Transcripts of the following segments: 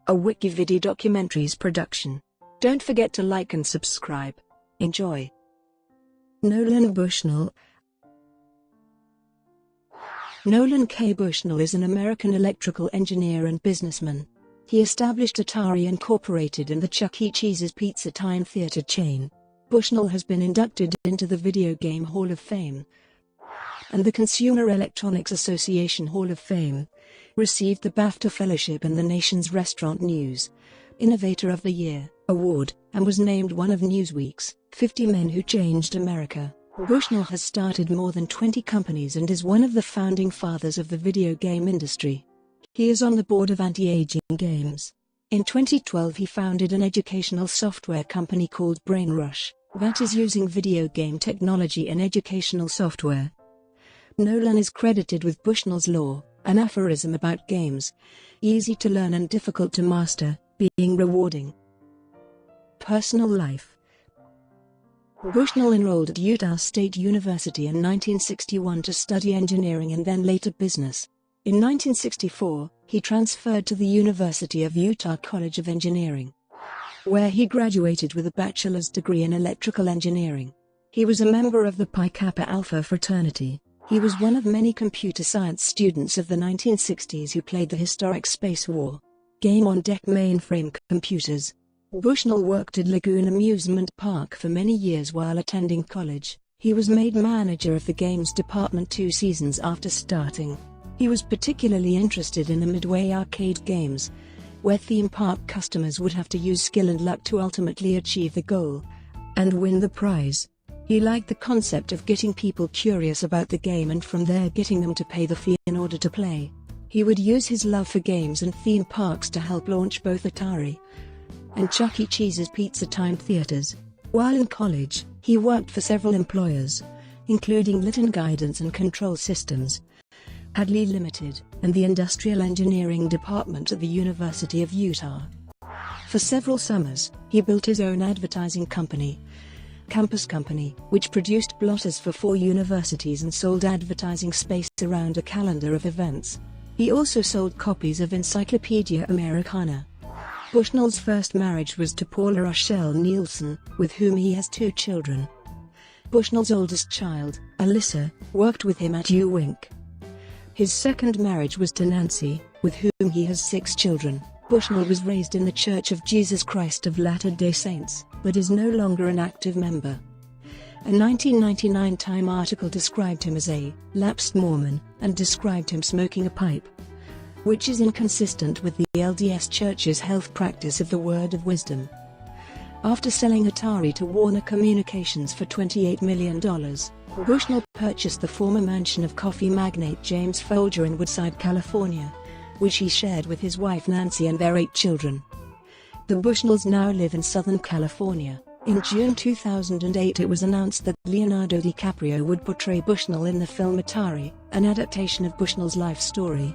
a WikiVidi documentaries production. Don't forget to like and subscribe. Enjoy. Nolan Bushnell. Nolan Kay Bushnell is an American electrical engineer and businessman. He established Atari Incorporated and the Chuck E. Cheese's Pizza Time theater chain. Bushnell has been inducted into the Video Game Hall of Fame and the Consumer Electronics Association Hall of Fame, received the BAFTA Fellowship and the nation's Restaurant News Innovator of the Year award, and was named one of Newsweek's 50 Men Who Changed America. Bushnell has started more than 20 companies and is one of the founding fathers of the video game industry. He is on the board of Anti-Aging Games. In 2012 he founded an educational software company called Brainrush, that is using video game technology in educational software. Nolan is credited with Bushnell's Law, an aphorism about games, easy to learn and difficult to master, being rewarding. Personal life. Bushnell enrolled at Utah State University in 1961 to study engineering and then later business. In 1964, he transferred to the University of Utah College of Engineering, where he graduated with a bachelor's degree in electrical engineering. He was a member of the Pi Kappa Alpha fraternity. He was one of many computer science students of the 1960s who played the historic Space War game on DEC mainframe computers. Bushnell worked at Lagoon Amusement Park for many years while attending college. He was made manager of the games department 2 seasons after starting. He was particularly interested in the Midway arcade games, where theme park customers would have to use skill and luck to ultimately achieve the goal and win the prize. He liked the concept of getting people curious about the game and from there getting them to pay the fee in order to play. He would use his love for games and theme parks to help launch both Atari and Chuck E. Cheese's Pizza Time theaters. While in college, he worked for several employers, including Litton Guidance and Control Systems, Hadley Limited, and the Industrial Engineering Department at the University of Utah. For several summers, he built his own advertising company, Campus Company, which produced blotters for 4 universities and sold advertising space around a calendar of events. He also sold copies of Encyclopedia Americana. Bushnell's first marriage was to Paula Rochelle Nielsen, with whom he has 2 children. Bushnell's oldest child, Alyssa, worked with him at uWink. His second marriage was to Nancy, with whom he has 6 children. Bushnell was raised in the Church of Jesus Christ of Latter-day Saints, but is no longer an active member. A 1999 Time article described him as a lapsed Mormon, and described him smoking a pipe, which is inconsistent with the LDS Church's health practice of the Word of Wisdom. After selling Atari to Warner Communications for $28 million, Bushnell purchased the former mansion of coffee magnate James Folger in Woodside, California, which he shared with his wife Nancy and their 8 children. The Bushnells now live in Southern California. In June 2008 it was announced that Leonardo DiCaprio would portray Bushnell in the film Atari, an adaptation of Bushnell's life story.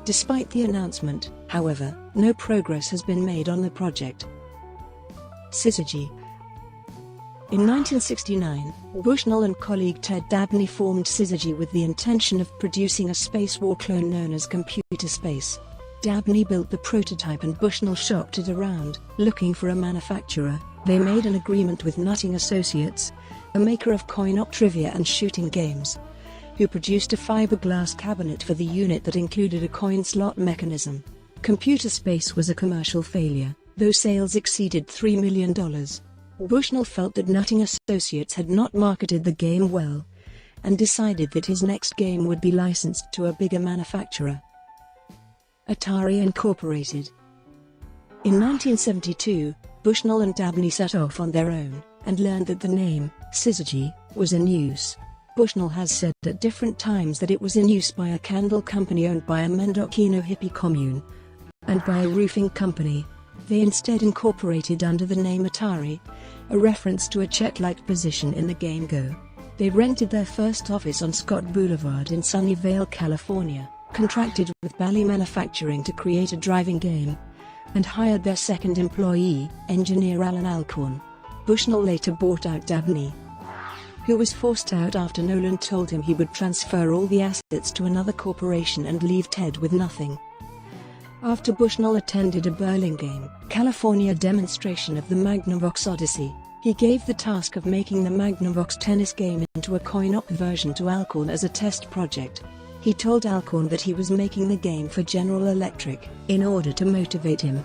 Despite the announcement, however, no progress has been made on the project. Syzygy. In 1969, Bushnell and colleague Ted Dabney formed Syzygy with the intention of producing a space war clone known as Computer Space. Dabney built the prototype and Bushnell shopped it around, looking for a manufacturer. They made an agreement with Nutting Associates, a maker of coin-op trivia and shooting games, who produced a fiberglass cabinet for the unit that included a coin slot mechanism. Computer Space was a commercial failure, though sales exceeded $3 million. Bushnell felt that Nutting Associates had not marketed the game well, and decided that his next game would be licensed to a bigger manufacturer, Atari Incorporated. In 1972, Bushnell and Dabney set off on their own, and learned that the name, Syzygy, was in use. Bushnell has said at different times that it was in use by a candle company owned by a Mendocino hippie commune, and by a roofing company. They instead incorporated under the name Atari, a reference to a Chet-like position in the game Go. They rented their first office on Scott Boulevard in Sunnyvale, California, contracted with Bally Manufacturing to create a driving game, and hired their second employee, engineer Alan Alcorn. Bushnell later bought out Dabney, who was forced out after Nolan told him he would transfer all the assets to another corporation and leave Ted with nothing. After Bushnell attended a Burlingame, California demonstration of the Magnavox Odyssey, he gave the task of making the Magnavox tennis game into a coin-op version to Alcorn as a test project. He told Alcorn that he was making the game for General Electric, in order to motivate him.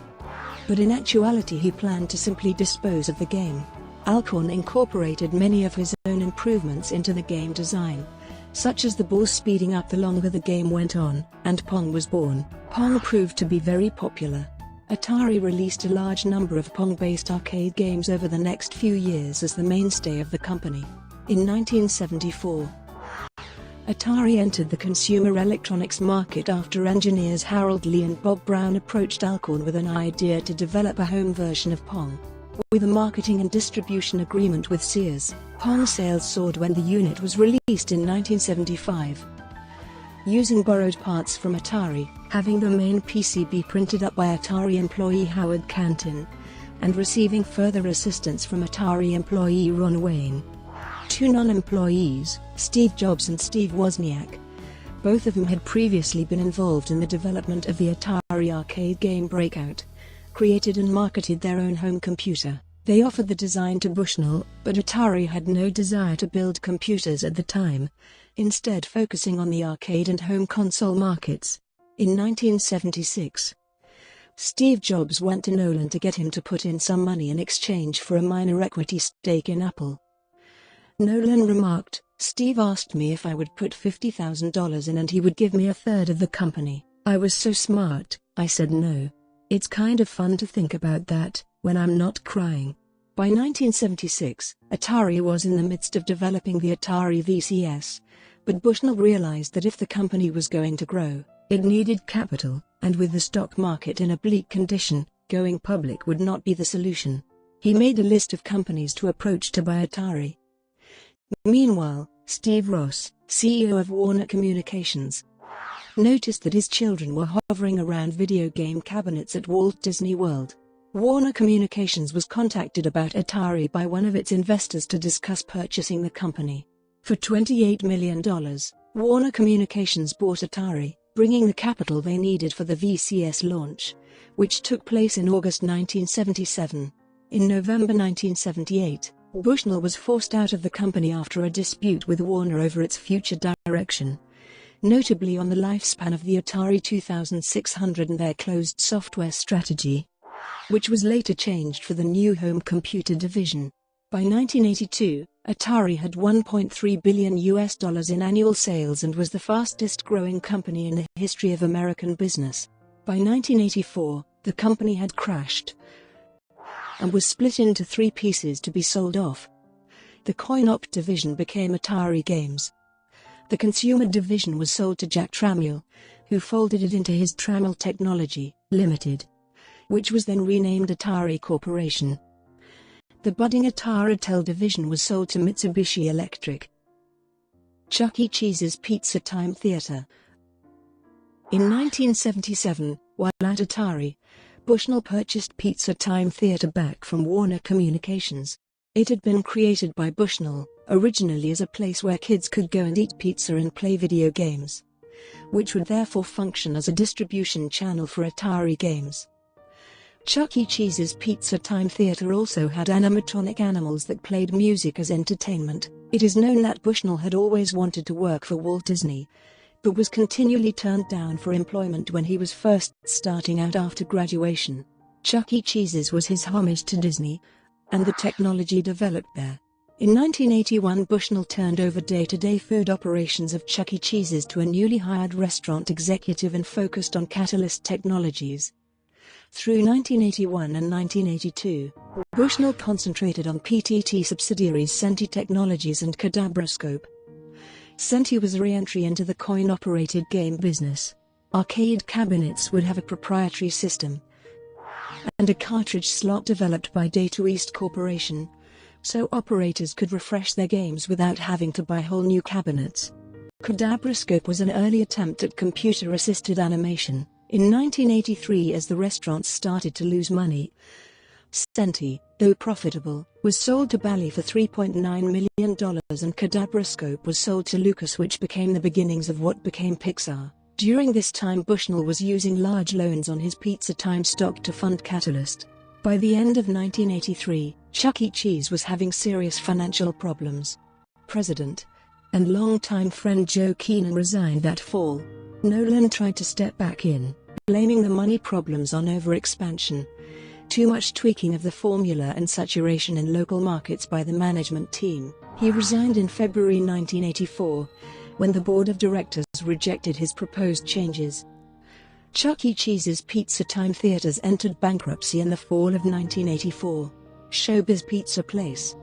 But in actuality he planned to simply dispose of the game. Alcorn incorporated many of his own improvements into the game design, such as the ball speeding up the longer the game went on, and Pong was born. Pong proved to be very popular. Atari released a large number of Pong-based arcade games over the next few years as the mainstay of the company. In 1974, Atari entered the consumer electronics market after engineers Harold Lee and Bob Brown approached Alcorn with an idea to develop a home version of Pong. With a marketing and distribution agreement with Sears, Pong sales soared when the unit was released in 1975. Using borrowed parts from Atari, having the main PCB printed up by Atari employee Howard Cantin, and receiving further assistance from Atari employee Ron Wayne. Two non-employees, Steve Jobs and Steve Wozniak, both of whom had previously been involved in the development of the Atari arcade game Breakout, created and marketed their own home computer. They offered the design to Bushnell, but Atari had no desire to build computers at the time, instead focusing on the arcade and home console markets. In 1976, Steve Jobs went to Nolan to get him to put in some money in exchange for a minor equity stake in Apple. Nolan remarked, "Steve asked me if I would put $50,000 in and he would give me a third of the company. I was so smart, I said no. It's kind of fun to think about that, when I'm not crying." By 1976, Atari was in the midst of developing the Atari VCS, but Bushnell realized that if the company was going to grow, it needed capital, and with the stock market in a bleak condition, going public would not be the solution. He made a list of companies to approach to buy Atari. Meanwhile, Steve Ross, CEO of Warner Communications, noticed that his children were hovering around video game cabinets at Walt Disney World. Warner Communications was contacted about Atari by one of its investors to discuss purchasing the company. For $28 million, Warner Communications bought Atari, bringing the capital they needed for the VCS launch, which took place in August 1977. In November 1978, Bushnell was forced out of the company after a dispute with Warner over its future direction, notably on the lifespan of the Atari 2600 and their closed software strategy, which was later changed for the new home computer division. By 1982, Atari had $1.3 billion in annual sales and was the fastest growing company in the history of American business. By 1984, the company had crashed and was split into three pieces to be sold off. The coin-op division became Atari Games. The consumer division was sold to Jack Tramiel, who folded it into his Tramiel Technology, Limited, which was then renamed Atari Corporation. The budding Ataritel division was sold to Mitsubishi Electric. Chuck E. Cheese's Pizza Time Theater. In 1977, while at Atari, Bushnell purchased Pizza Time Theater back from Warner Communications. It had been created by Bushnell, originally as a place where kids could go and eat pizza and play video games, which would therefore function as a distribution channel for Atari games. Chuck E. Cheese's Pizza Time Theater also had animatronic animals that played music as entertainment. It is known that Bushnell had always wanted to work for Walt Disney, but was continually turned down for employment when he was first starting out after graduation. Chuck E. Cheese's was his homage to Disney, and the technology developed there. In 1981, Bushnell turned over day-to-day food operations of Chuck E. Cheese's to a newly hired restaurant executive and focused on Catalyst Technologies. Through 1981 and 1982, Bushnell concentrated on PTT subsidiaries Senti Technologies and Cadabroscope. Senti was a re-entry into the coin-operated game business. Arcade cabinets would have a proprietary system and a cartridge slot developed by Data East Corporation, so operators could refresh their games without having to buy whole new cabinets. Cadabroscope was an early attempt at computer-assisted animation. In 1983, as the restaurants started to lose money, Senti, though profitable, was sold to Bally for $3.9 million and Cadabroscope was sold to Lucas, which became the beginnings of what became Pixar. During this time Bushnell was using large loans on his Pizza Time stock to fund Catalyst. By the end of 1983, Chuck E. Cheese was having serious financial problems. President and longtime friend Joe Keenan resigned that fall. Nolan tried to step back in, blaming the money problems on overexpansion, too much tweaking of the formula and saturation in local markets by the management team. He resigned in February 1984, when the board of directors rejected his proposed changes. Chuck E. Cheese's Pizza Time theaters entered bankruptcy in the fall of 1984. Showbiz Pizza Place,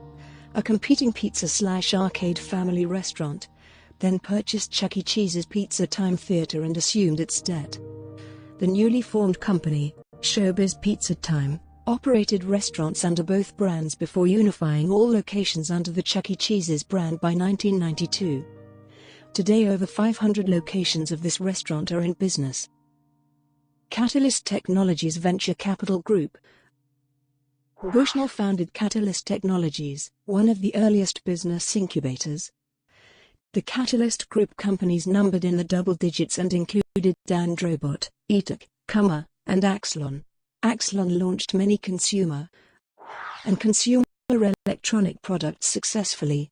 a competing pizza/arcade family restaurant, then purchased Chuck E. Cheese's Pizza Time theater and assumed its debt. The newly formed company, Showbiz Pizza Time, operated restaurants under both brands before unifying all locations under the Chuck E. Cheese's brand by 1992. Today over 500 locations of this restaurant are in business. Catalyst Technologies Venture Capital Group. Bushnell founded Catalyst Technologies, one of the earliest business incubators. The Catalyst Group companies numbered in the double digits and included Dandrobot, Etek, Kummer, and Axlon. Axlon launched many consumer electronic products successfully,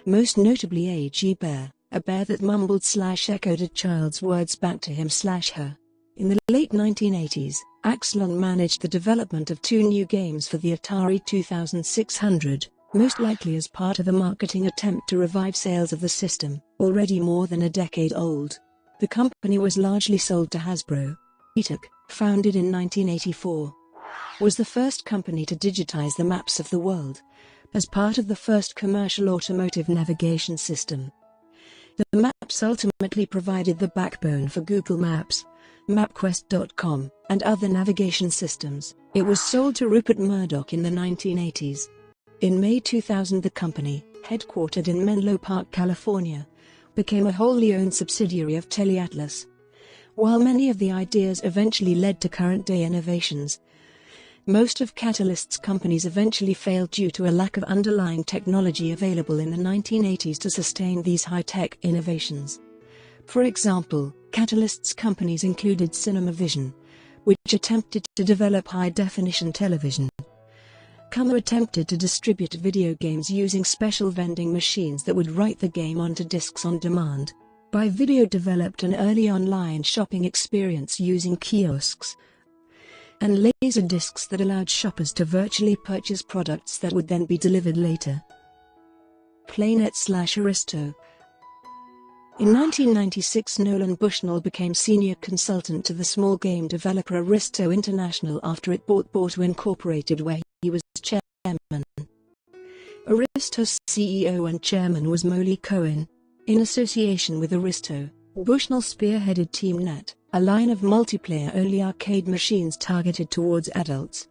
most notably A.G. Bear, a bear that mumbled/echoed a child's words back to him/her. In the late 1980s, Axlon managed the development of 2 new games for the Atari 2600, most likely as part of a marketing attempt to revive sales of the system, already more than a decade old. The company was largely sold to Hasbro. Etek, founded in 1984, was the first company to digitize the maps of the world, as part of the first commercial automotive navigation system. The maps ultimately provided the backbone for Google Maps, MapQuest.com, and other navigation systems. It was sold to Rupert Murdoch in the 1980s. In May 2000 the company, headquartered in Menlo Park, California, became a wholly owned subsidiary of TeleAtlas. While many of the ideas eventually led to current-day innovations, most of Catalyst's companies eventually failed due to a lack of underlying technology available in the 1980s to sustain these high-tech innovations. For example, Catalyst's companies included CinemaVision, which attempted to develop high-definition television. Kummer attempted to distribute video games using special vending machines that would write the game onto discs on demand. BuyVideo developed an early online shopping experience using kiosks and laser discs that allowed shoppers to virtually purchase products that would then be delivered later. PlayNet/Aristo. In 1996 Nolan Bushnell became senior consultant to the small game developer Aristo International after it bought BAFTA Incorporated, where he was chairman. Aristo's CEO and chairman was Molly Cohen. In association with Aristo, Bushnell spearheaded TeamNet, a line of multiplayer-only arcade machines targeted towards adults,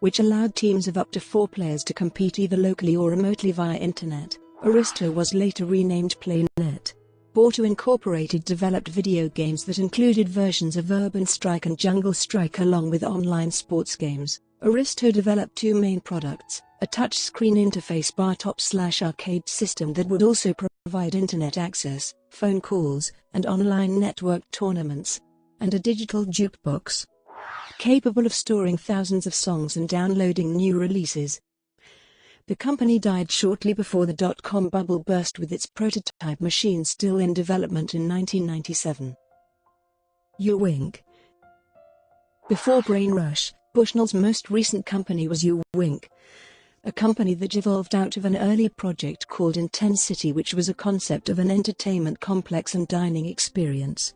which allowed teams of up to 4 players to compete either locally or remotely via Internet. Aristo was later renamed PlayNet. BAFTA Incorporated developed video games that included versions of Urban Strike and Jungle Strike along with online sports games. Aristo developed 2 main products, a touchscreen interface bar-top/arcade system that would also provide Internet access, phone calls, and online network tournaments, and a digital jukebox, capable of storing thousands of songs and downloading new releases. The company died shortly before the dot-com bubble burst, with its prototype machine still in development in 1997. uWink. Before Brainrush, Bushnell's most recent company was uWink, a company that evolved out of an early project called Intensity, which was a concept of an entertainment complex and dining experience.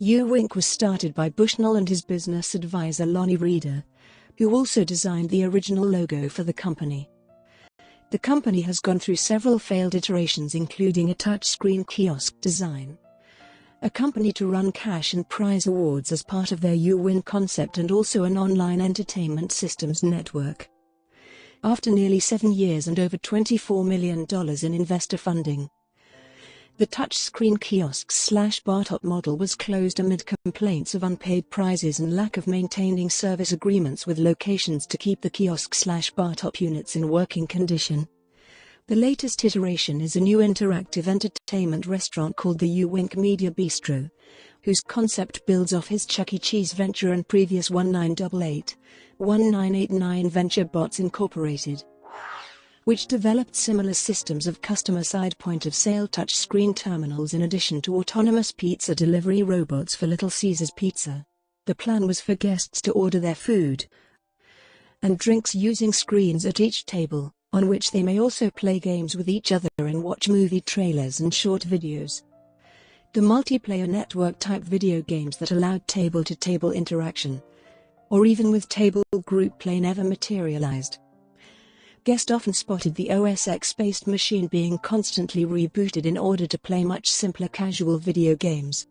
uWink was started by Bushnell and his business advisor Lonnie Reeder, who also designed the original logo for the company. The company has gone through several failed iterations, including a touchscreen kiosk design, a company to run cash and prize awards as part of their uWin concept, and also an online entertainment systems network. After nearly 7 years and over $24 million in investor funding, the touchscreen kiosk/bar-top model was closed amid complaints of unpaid prizes and lack of maintaining service agreements with locations to keep the kiosk/bar-top units in working condition. The latest iteration is a new interactive entertainment restaurant called the uWink Media Bistro, whose concept builds off his Chuck E. Cheese venture and previous 1988-1989 venture Bots Incorporated, which developed similar systems of customer-side point-of-sale touch-screen terminals in addition to autonomous pizza delivery robots for Little Caesars Pizza. The plan was for guests to order their food and drinks using screens at each table, on which they may also play games with each other and watch movie trailers and short videos. The multiplayer network-type video games that allowed table-to-table interaction, or even with table group play, never materialized. Guest often spotted the OS X-based machine being constantly rebooted in order to play much simpler casual video games.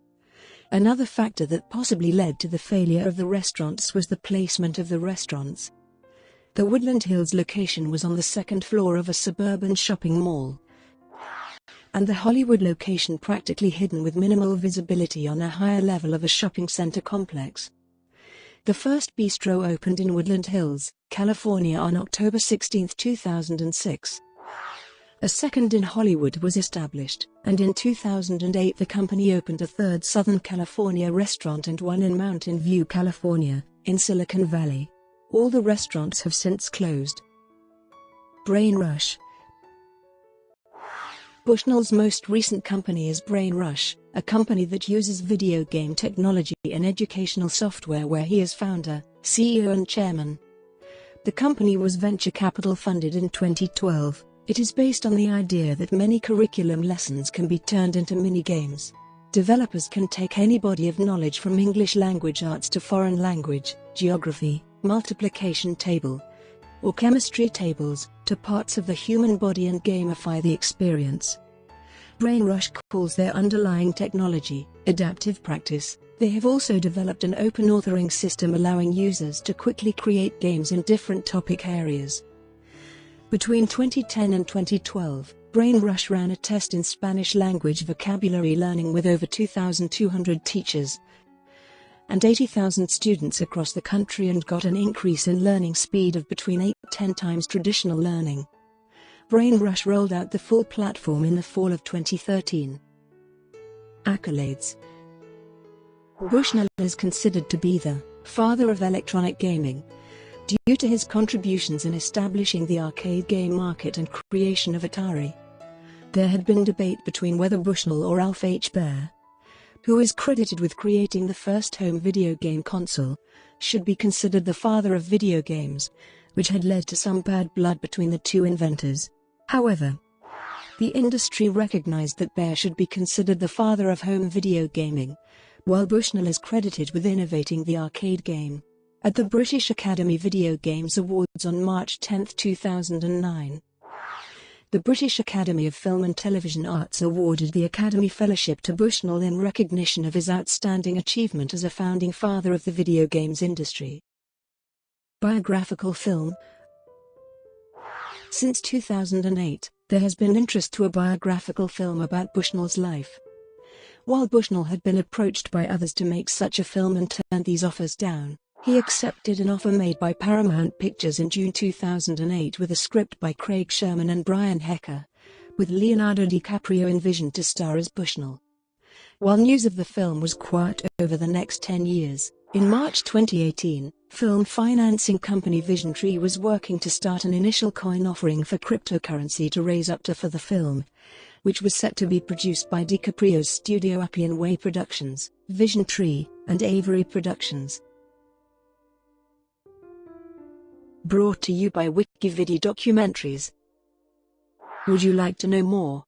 Another factor that possibly led to the failure of the restaurants was the placement of the restaurants. The Woodland Hills location was on the second floor of a suburban shopping mall, and the Hollywood location practically hidden with minimal visibility on a higher level of a shopping center complex. The first bistro opened in Woodland Hills, California on October 16, 2006. A second in Hollywood was established, and in 2008 the company opened a third Southern California restaurant and one in Mountain View, California, in Silicon Valley. All the restaurants have since closed. Brainrush. Bushnell's most recent company is Brainrush, a company that uses video game technology and educational software, where he is founder, CEO and chairman. The company was venture capital funded in 2012. It is based on the idea that many curriculum lessons can be turned into mini-games. Developers can take any body of knowledge from English language arts to foreign language, geography, multiplication table, or chemistry tables, to parts of the human body and gamify the experience. Brainrush calls their underlying technology adaptive practice. They have also developed an open authoring system allowing users to quickly create games in different topic areas. Between 2010 and 2012, Brainrush ran a test in Spanish language vocabulary learning with over 2,200 teachers and 80,000 students across the country, and got an increase in learning speed of between 8–10 times traditional learning. Brainrush rolled out the full platform in the fall of 2013. Accolades. Bushnell is considered to be the father of electronic gaming, due to his contributions in establishing the arcade game market and creation of Atari. There had been debate between whether Bushnell or Alf H. Baer, who is credited with creating the first home video game console, should be considered the father of video games, which had led to some bad blood between the two inventors. However, the industry recognized that Baer should be considered the father of home video gaming, while Bushnell is credited with innovating the arcade game. At the British Academy Video Games Awards on March 10, 2009, the British Academy of Film and Television Arts awarded the Academy Fellowship to Bushnell in recognition of his outstanding achievement as a founding father of the video games industry. Biographical film. Since 2008, there has been interest to a biographical film about Bushnell's life. While Bushnell had been approached by others to make such a film and turned these offers down, he accepted an offer made by Paramount Pictures in June 2008 with a script by Craig Sherman and Brian Hecker, with Leonardo DiCaprio envisioned to star as Bushnell. While news of the film was quiet over the next 10 years, in March 2018, film financing company VisionTree was working to start an initial coin offering for cryptocurrency to raise up to for the film, which was set to be produced by DiCaprio's studio Appian Way Productions, VisionTree, and Avery Productions. Brought to you by WikiVidi Documentaries. Would you like to know more?